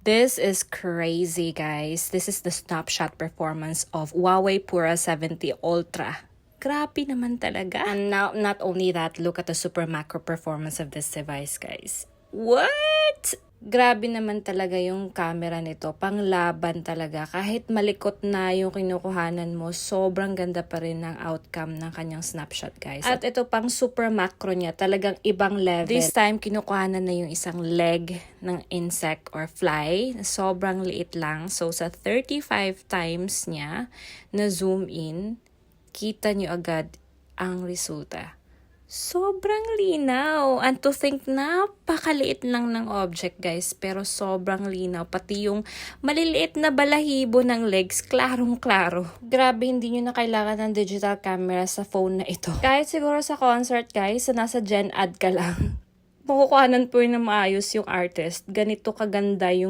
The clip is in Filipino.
This is crazy, guys. This is the snapshot performance of Huawei Pura 70 Ultra. Grabe naman talaga. And now, not only that, look at the super macro performance of this device, guys. What? Grabe naman talaga yung camera nito. Panglaban talaga. Kahit malikot na yung kinukuhanan mo, sobrang ganda pa rin ng outcome ng kanyang snapshot, guys. At ito pang super macro niya, talagang ibang level. This time, kinukuhanan na yung isang leg ng insect or fly. Sobrang liit lang. So, sa 35 times niya na zoom in, kita nyo agad ang resulta. Sobrang linaw. And to think, napakaliit lang ng object, guys. Pero sobrang linaw. Pati yung maliliit na balahibo ng legs, klarong-klaro. Grabe, hindi nyo na kailangan ng digital camera sa phone na ito. Kahit siguro sa concert, guys, na nasa Gen Ad ka lang, makukuhanan po yun na maayos yung artist. Ganito kaganda yung